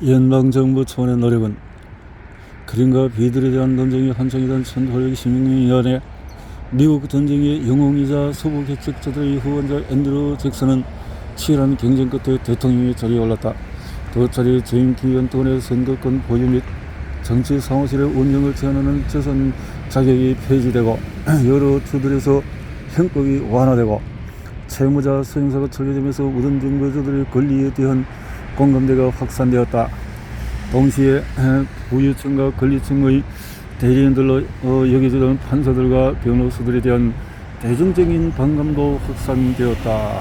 연방정부 차원의 노력은 그림과 비들에 대한 논쟁이 한창이던 1816년에 미국 전쟁의 영웅이자 서부 개척자들의 후원자 앤드루 잭슨은 치열한 경쟁 끝에 대통령의 자리에 올랐다. 두 차례 재임 기간 동안의 선거권 보유 및 정치 사무실의 운영을 제한하는 재선 자격이 폐지되고 여러 주들에서 형법이 완화되고 채무자 소행사가 철회되면서 모든 증거자들의 권리에 대한 공감대가 확산되었다. 동시에 부유층과 권리층의 대리인들로 여겨지던 판사들과 변호사들에 대한 대중적인 반감도 확산되었다.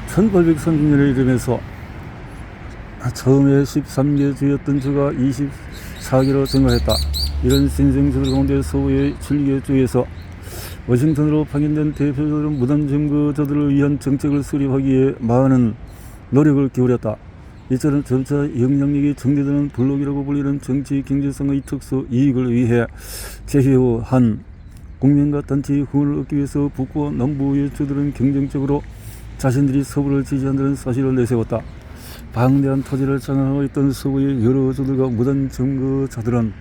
1830년에 이르면서 처음에 13개 주였던 주가 24개로 증가했다. 이런 신생주들 가운데 서부의 7개 주에서 워싱턴으로 파견된 대표적인 무단 증거자들을 위한 정책을 수립하기 위해 많은 노력을 기울였다. 이처럼 점차 영향력이 정제되는 블록이라고 불리는 정치 경제성의 특수 이익을 위해 제휴한 국민과 단체의 후원을 얻기 위해서 북부와 남부의 주들은 경쟁적으로 자신들이 서부를 지지한다는 사실을 내세웠다. 방대한 토지를 장악하고 있던 서부의 여러 주들과 무단 증거자들은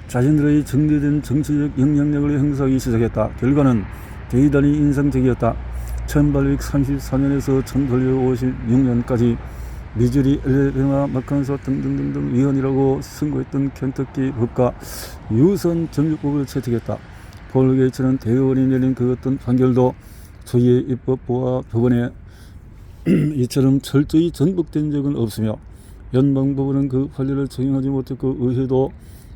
자신들의 정제된 정치적 영향력을 행사하기 시작했다. 결과는 대단히 인상적이었다. 1834년에서 1856년까지 미주리, 엘레베마, 마칸사 등등등등 위헌이라고 선고했던 켄터키 법과 유선 점유법을 채택했다. 폴 게이츠는 대의원이 내린 그 어떤 판결도 저희의 입법부와 법원에 이처럼 철저히 전복된 적은 없으며 연방법원은 그 판례를 적용하지 못했고 의회도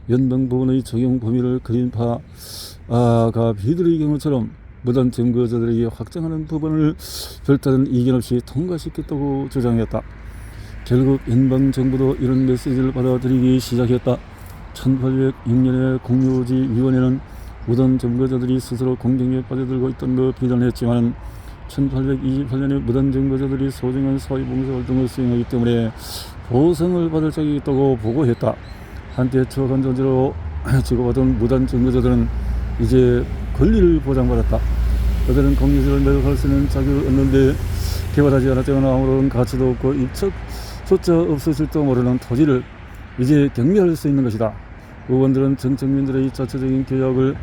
연방법원의 적용 범위를 그린 바가 비들의 경우처럼 무단 증거자들에게 확정하는 법안을 별다른 이견 없이 통과시켰다고 주장했다. 결국 연방정부도 이런 메시지를 받아들이기 시작했다. 1806년에 공유지위원회는 무단 증거자들이 스스로 공정에 빠져들고 있던 걸 비난했지만 1828년에 무단 증거자들이 소중한 사회봉사활동을 수행하기 때문에 보상을 받을 자격이 있다고 보고했다. 한때 추악한 존재로 지고받은 무단 증거자들은 이제 권리를 보장받았다. 그들은 공유지를 매각할 수 있는 자격을 얻는데 개발하지 않았다거나 아무런 가치도 없고 입척조차 없어질지도 모르는 토지를 이제 경매할 수 있는 것이다. 의원들은 정책민들의 자체적인 계약을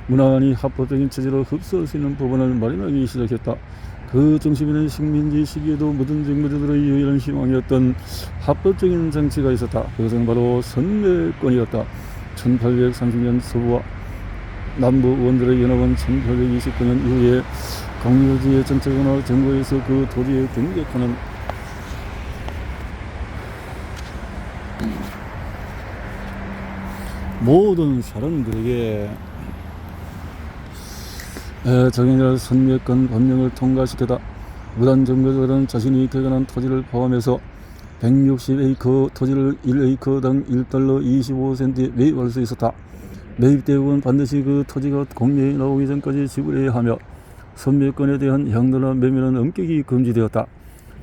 무난히 합법적인 체제로 흡수할 수 있는 법안을 마련하기 시작했다. 그 중심에는 식민지 시기에도 모든 증거자들의 유일한 희망이었던 합법적인 장치가 있었다. 그것은 바로 선매권이었다. 1830년 서부와 남부 의원들의 연합은 1829년 이후에 공유지의 정책이나 정부에서 그 토지의 경계권은 모든 사람들에게 정해질 선매권 법령을 통과시켰다. 무단 증거자들은 자신이 개간한 토지를 포함해서 160에이커 토지를 1에이커당 1달러 25센트에 매입할 수 있었다. 매입 대금은 반드시 그 토지가 공매에 나오기 전까지 지불해야 하며 선매권에 대한 향도나 매매는 엄격히 금지되었다.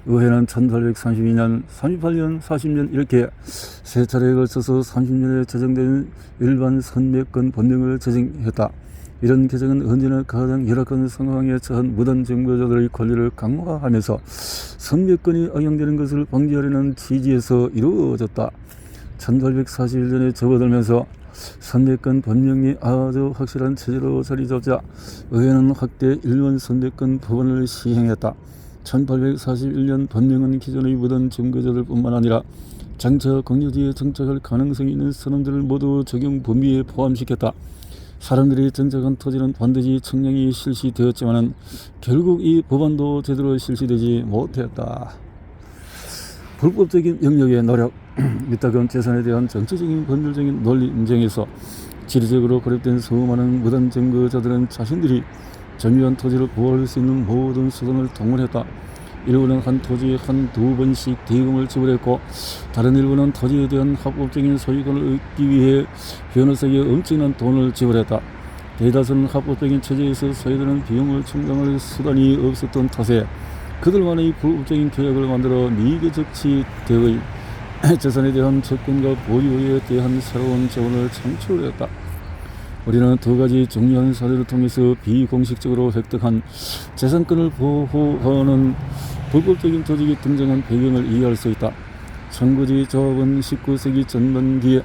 의회는 1832년, 38년, 40년 이렇게 세 차례에 걸쳐서 30년에 제정된 일반 선매권 법령을 제정했다. 이런 개정은 언제나 가장 열악한 상황에 처한 무단 증거자들의 권리를 강화하면서 선매권이 악용되는 것을 방지하려는 취지에서 이루어졌다. 1841년에 접어들면서 선매권 법령이 아주 확실한 체제로 자리 잡자 의회는 확대 일반 선매권 법안을 시행했다. 1841년 법령은 기존의 무단 증거자들 뿐만 아니라 장차 공유지에 정착할 가능성이 있는 사람들을 모두 적용 범위에 포함시켰다. 사람들이 정착한 토지는 반드시 청량이 실시되었지만 결국 이 법안도 제대로 실시되지 못했다. 불법적인 영역의 노력, 이따금 재산에 대한 정치적인 법률적인 논리 인정에서 지리적으로 고립된 수많은 무단 증거자들은 자신들이 점유한 토지를 보호할 수 있는 모든 수단을 동원했다. 일부는 한 토지에 한두 번씩 대금을 지불했고 다른 일부는 토지에 대한 합법적인 소유권을 얻기 위해 변호사에게 엄청난 돈을 지불했다. 대다수는 합법적인 체제에서 소요되는 비용을 충당할 수단이 없었던 탓에 그들만의 불법적인 계약을 만들어 미개적치대의 재산에 대한 채권과 보유에 대한 새로운 자원을 창출했다. 우리는 두 가지 중요한 사례를 통해서 비공식적으로 획득한 재산권을 보호하는 불법적인 조직이 등장한 배경을 이해할 수 있다. 청구지 조합은 19세기 전반기에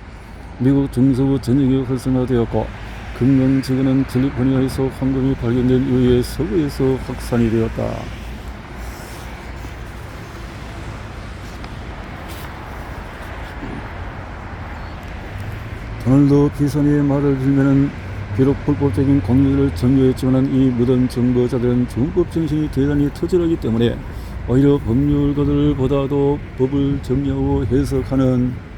미국 중서부 전역에 활성화되었고 금강 지구는 캘리포니아에서 황금이 발견된 이후에 서부에서 확산이 되었다. 오늘도 비선의 말을 빌면은 비록 불법적인 공유를 정교했지만 이 무덤 정보자들은 준법 정신이 대단히 터질하기 때문에 오히려 법률가들보다도 법을 정리하고 해석하는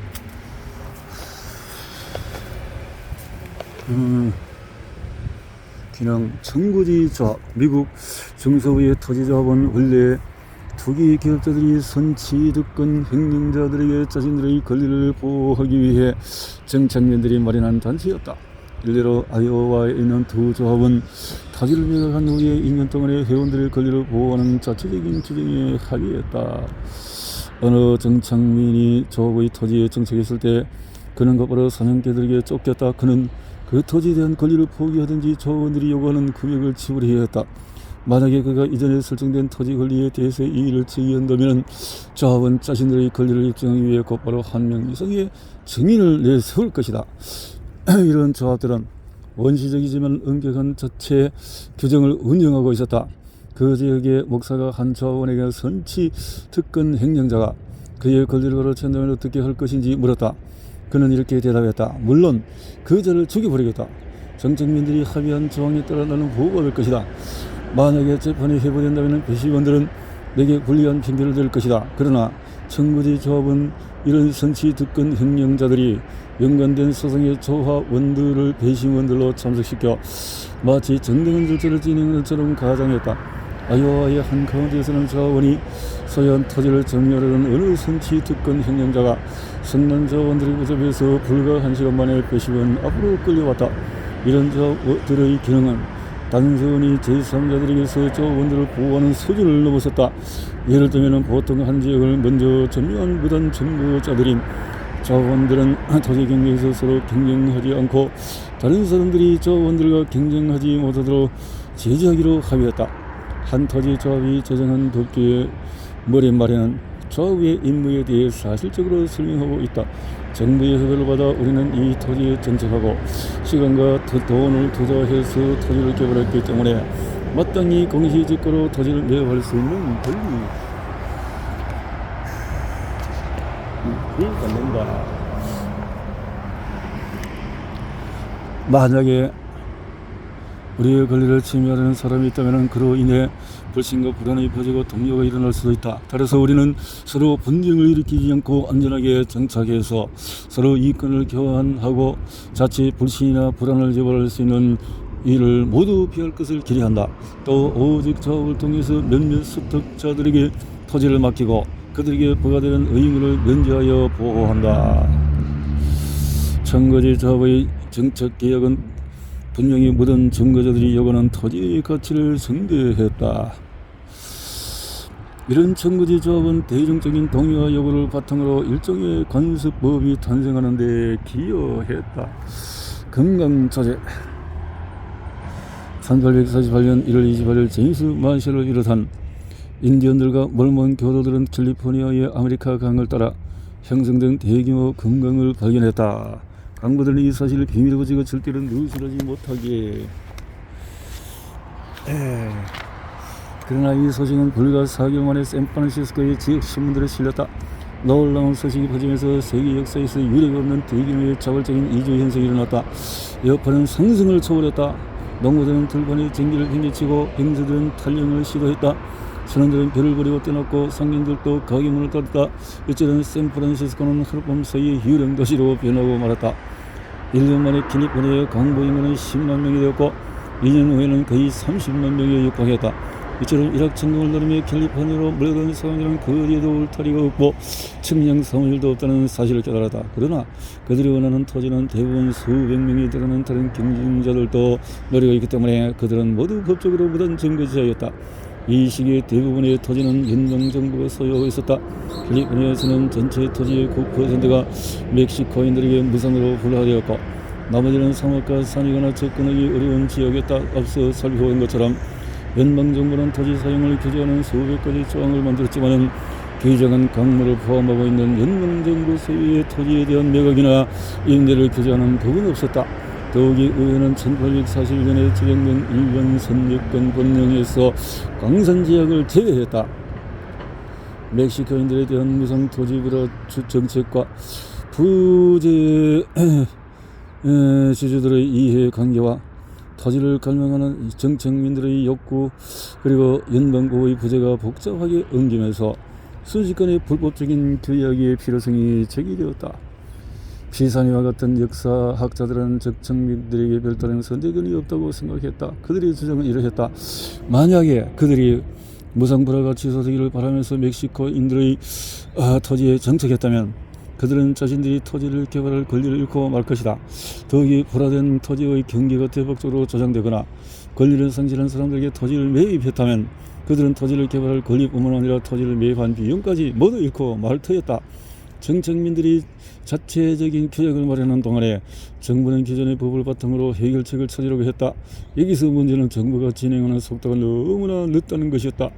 기능. 청구지 조합. 미국 중서부의 토지조합은 원래 투기 기업자들이 선취득권 횡령자들에게 자신들의 권리를 보호하기 위해 정착민들이 마련한 단체였다. 일례로 아이오와에 있는 두 조합은 타지를 매각한 후에 2년 동안의 회원들의 권리를 보호하는 자체적인 규정에 합의했다. 어느 정착민이 조합의 토지에 정착했을 때 그는 곧바로 사냥개들에게 쫓겼다. 그는 그 토지에 대한 권리를 포기하든지 조합원들이 요구하는 금액을 지불해야 했다. 만약에 그가 이전에 설정된 토지 권리에 대해서 이의를 제기한다면 조합은 자신들의 권리를 입증하기 위해 곧바로 한 명 이상의 증인을 내세울 것이다. 이런 조합들은 원시적이지만 엄격한 자체 규정을 운영하고 있었다. 그 지역의 목사가 한 조합원에게 선취 특권 횡령자가 그의 권리를 가로챈다면 어떻게 할 것인지 물었다. 그는 이렇게 대답했다. 물론 그 자를 죽여버리겠다. 정착민들이 합의한 조항에 따라 나는 보호받을 것이다. 만약에 재판이 회부된다면 배심원들은 내게 불리한 핑계를 댈 것이다. 그러나 청구지 조합은 이런 선취 특권 횡령자들이 연관된 소송의 조합원들을 배심원들로 참석시켜 마치 정당한 절차를 진행하는 것처럼 가장했다. 아이오와의 한 카운티에서는 조합원이 소유한 토지를 점유하려던 어느 선취 특권 횡령자가 성난 조합원들의 붙잡혀서 불과 1시간 만에 배심원 앞으로 끌려왔다. 이런 조합들의 기능은 단순히 제3자들에게서 조합원들을 보호하는 수준을 넘어섰다. 예를 들면 보통 한 지역을 먼저 점유한 무단 청구자들인 조합원들은 토지 경쟁에서 서로 경쟁하지 않고 다른 사람들이 조합원들과 경쟁하지 못하도록 제지하기로 합의했다. 한 토지 조합이 제정한 법규의 머릿말에는 조합의 임무에 대해 사실적으로 설명하고 있다. 정부의 허가를 받아 우리는 이 토지에 정착하고 시간과 돈을 투자해서 토지를 개발했기 때문에 마땅히 공시지가로 토지를 매입할 수 있는 권리를 갖는다. 만약에 우리의 권리를 침해하려는 사람이 있다면 그로 인해 불신과 불안이 퍼지고 동요가 일어날 수도 있다. 따라서 우리는 서로 분쟁을 일으키지 않고 안전하게 정착해서 서로 이권을 교환하고 자칫 불신이나 불안을 유발할 수 있는 일을 모두 피할 것을 기대한다. 또 오직 조합을 통해서 몇몇 수특자들에게 토지를 맡기고 그들에게 부과되는 의무를 면제하여 보호한다. 청구지 조합의 정착 계약은 분명히 모든 증거자들이 요구하는 토지의 가치를 성대했다. 이런 청구지 조합은 대중적인 동의와 요구를 바탕으로 일종의 관습법이 탄생하는 데 기여했다. 금강조제 1848년 1월 28일 제임스 마셜을 비롯한 인디언들과 몰몬 교도들은 캘리포니아의 아메리카 강을 따라 형성된 대규모 금강을 발견했다. 강부들은 이 사실을 비밀로 지고 절대로 누설하지 못하게. 그러나 이 소식은 불과 4개월 만에 샌프란시스코의 지역 신문들에 실렸다. 놀라운 소식이 퍼지면서 세계 역사에서 유례가 없는 대규모의 자발적인 이주 현상이 일어났다. 여파는 상승을 초월했다. 농부들은 들판에 전기를 팽개치고 병사들은 탈영을 시도했다. 선원들은 별을 버리고 떠났고 상인들도 가게 문을 닫았다. 이처럼 샌프란시스코는 하룻밤 사이에 유령 도시로 변하고 말았다. 1년 만에 캘리포니아의 강보 인구는 10만 명이 되었고 2년 후에는 거의 30만 명에 육박했다. 이처럼 일학成功을 노리며 캘리포니아로 몰려든 사람들은 그 어디에도 울타리가 없고 측량 사무실도 없다는 사실을 깨달았다. 그러나 그들이 원하는 토지는 대부분 수백 명이 들어가는 다른 경쟁자들도 노리고 있기 때문에 그들은 모두 법적으로 무단 증거지자였다. 이 시기에 대부분의 토지는 연방정부가 소유하고 있었다. 캘리포니아에서는 전체 토지의 9%가 멕시코인들에게 무상으로 분할되었고 나머지는 사막과 산이거나 접근하기 어려운 지역에 딱 앞서 살펴본 것처럼 연방정부는 토지 사용을 규제하는 수백 가지 조항을 만들었지만은 규정한 강물을 포함하고 있는 연방정부 소유의 토지에 대한 매각이나 임대를 규제하는 법은 없었다. 더욱이 의회는 1841년에 제정된 일반 선유권 법령에서 강산지역을 제외했다. 멕시코인들에 대한 무상 토지 불화 정책과 부재 지주들의 이해 관계와 토지를 갈망하는 정책민들의 욕구 그리고 연방국의 부재가 복잡하게 엉기면서 순식간에 불법적인 규약의 필요성이 제기되었다. 피산이와 같은 역사학자들은 정책민들에게 별다른 선택권이 없다고 생각했다. 그들의 주장은 이러했다. 만약에 그들이 무상불화가 취소되기를 바라면서 멕시코인들의 토지에 정착했다면 그들은 자신들이 토지를 개발할 권리를 잃고 말 것이다. 더욱이 불화된 토지의 경계가 대폭적으로 조장되거나 권리를 상실한 사람들에게 토지를 매입했다면 그들은 토지를 개발할 권리뿐만 아니라 토지를 매입한 비용까지 모두 잃고 말 터였다. 정책민들이 자체적인 규약을 마련하는 동안에 정부는 기존의 법을 바탕으로 해결책을 찾으려고 했다. 여기서 문제는 정부가 진행하는 속도가 너무나 늦다는 것이었다.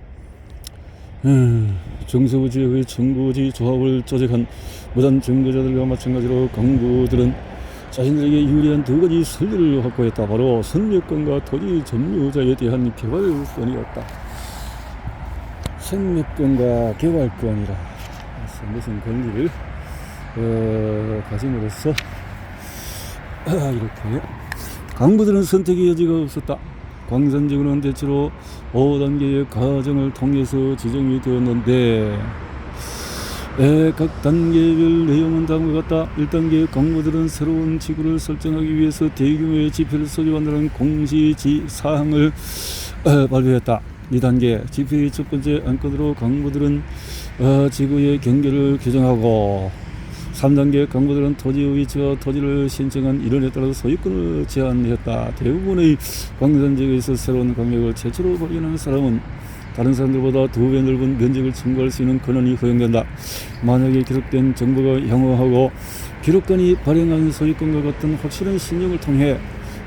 정서부 지역의 청구지 조합을 조직한 무단 증거자들과 마찬가지로 강부들은 자신들에게 유리한 두 가지 선례를 확보했다. 바로 선유권과 토지 점유자에 대한 개발권이었다. 선유권과 개발권이라 무슨 권리를 가짐으로써 이렇게 강부들은 선택의 여지가 없었다. 광산지구는 대체로 5단계의 과정을 통해서 지정이 되었는데 각 단계별 내용은 다음과 같다. 1단계 강부들은 새로운 지구를 설정하기 위해서 대규모의 지표를 소집한다는 공시사항을 발표했다. 2단계 지표의 첫 번째 안건으로 강부들은 지구의 경계를 규정하고 3단계 강부들은 토지의 위치와 토지를 신청한 인원에 따라서 소유권을 제한했다. 대부분의 광산지역에서 새로운 강력을 최초로 발견하는 사람은 다른 사람들보다 2배 넓은 면적을 청구할 수 있는 권한이 허용된다. 만약에 기록된 정보가 형호하고 기록관이 발행한 소유권과 같은 확실한 신용을 통해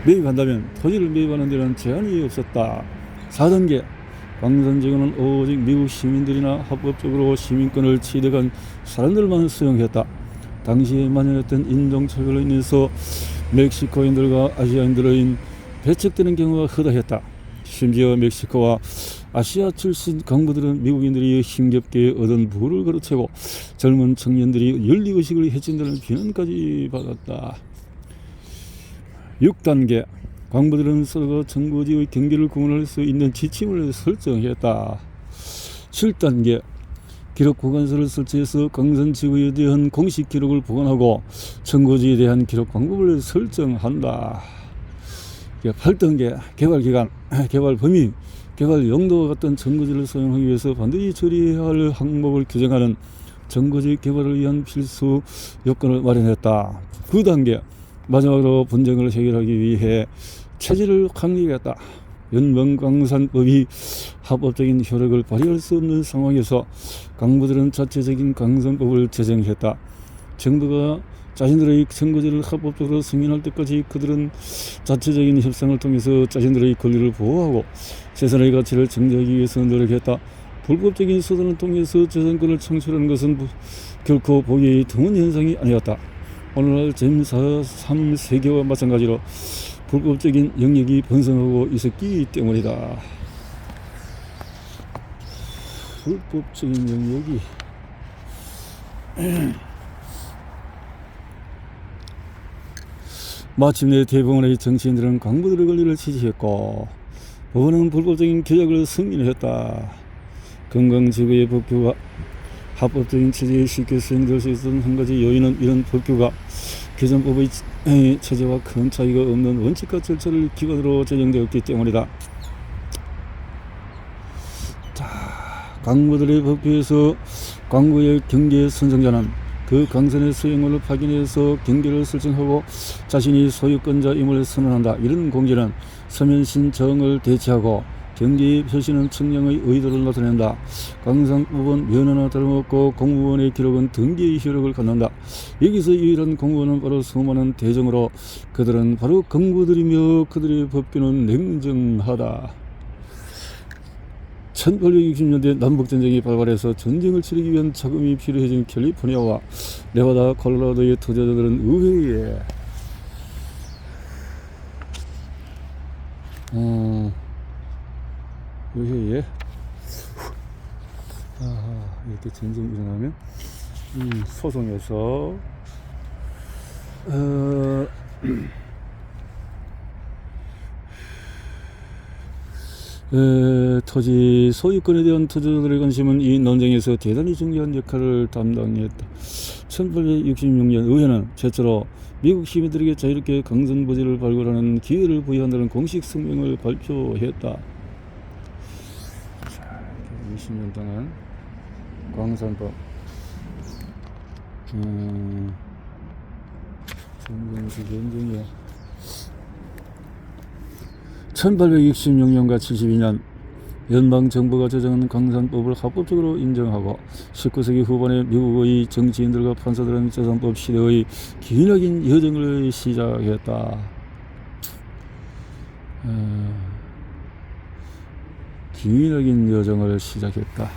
매입한다면 토지를 매입하는 데는 제한이 없었다. 4단계 광산지구는 오직 미국 시민들이나 합법적으로 시민권을 취득한 사람들만 수용했다. 당시에 만연했던 인종차별로 인해서 멕시코인들과 아시아인들의 배척되는 경우가 허다했다. 심지어 멕시코와 아시아 출신 강부들은 미국인들이 힘겹게 얻은 부를 가로채고 젊은 청년들이 윤리의식을 해친다는 비난까지 받았다. 6단계 강부들은 서로가 청구지의 경계를 구분할 수 있는 지침을 설정했다. 7단계 기록 보관소를 설치해서 강산지구에 대한 공식 기록을 보관하고 청구지에 대한 기록 방법을 설정한다. 8단계 개발기간, 개발 범위, 개발 용도와 같은 청구지를 사용하기 위해서 반드시 처리해야 할 항목을 규정하는 청구지 개발을 위한 필수 요건을 마련했다. 9단계 마지막으로 분쟁을 해결하기 위해 체제를 확립했다. 연방강산법이 합법적인 효력을 발휘할 수 없는 상황에서 강부들은 자체적인 강산법을 제정했다. 정부가 자신들의 청구지를 합법적으로 승인할 때까지 그들은 자체적인 협상을 통해서 자신들의 권리를 보호하고 재산의 가치를 증대하기 위해서 노력했다. 불법적인 수단을 통해서 재산권을 창출하는 것은 결코 보기 드문 현상이 아니었다. 오늘날 제3세계와 마찬가지로 불법적인 영역이 번성하고 있었기 때문이다. 불법적인 영역이 마침내 대법원의 정치인들은 강부들의 권리를 지지했고 법원은 불법적인 규약을 승인했다. 건강지구의 법규가 합법적인 체제에 쉽게 수행될 수 있었던 한 가지 요인은 이런 법규가 개정법의 체제와 큰 차이가 없는 원칙과 절차를 기반으로 제정되었기 때문이다. 강부들의 법규에서 강구의 경계 선정자는 그 강산의 소유물을 확인해서 경계를 설정하고 자신이 소유권자임을 선언한다. 이런 공지는 서면신 정을 대체하고 경제의 표시는 측량의 의도를 나타낸다. 강산법은 면허나 다름없고 공무원의 기록은 등기의 효력을 갖는다. 여기서 유일한 공무원은 바로 수많은 대정으로 그들은 바로 검구들이며 그들의 법규는 냉정하다. 1860년대 남북전쟁이 발발해서 전쟁을 치르기 위한 자금이 필요해진 캘리포니아와 네바다, 콜로라도의 투자자들은 의회에 이렇게 전쟁이 일어나면 소송에서 토지 소유권에 대한 투자자들의 관심은 이 논쟁에서 대단히 중요한 역할을 담당했다. 1866년 의회는 최초로 미국 시민들에게 자유롭게 강선부지를 발굴하는 기회를 부여한다는 공식 성명을 발표했다. 자, 20년 동안 광산법 전쟁 1866년과 72년 연방정부가 제정한 강산법을 합법적으로 인정하고 19세기 후반에 미국의 정치인들과 판사들은 재산법 시대의 기나긴 여정을 시작했다. 기나긴 여정을 시작했다.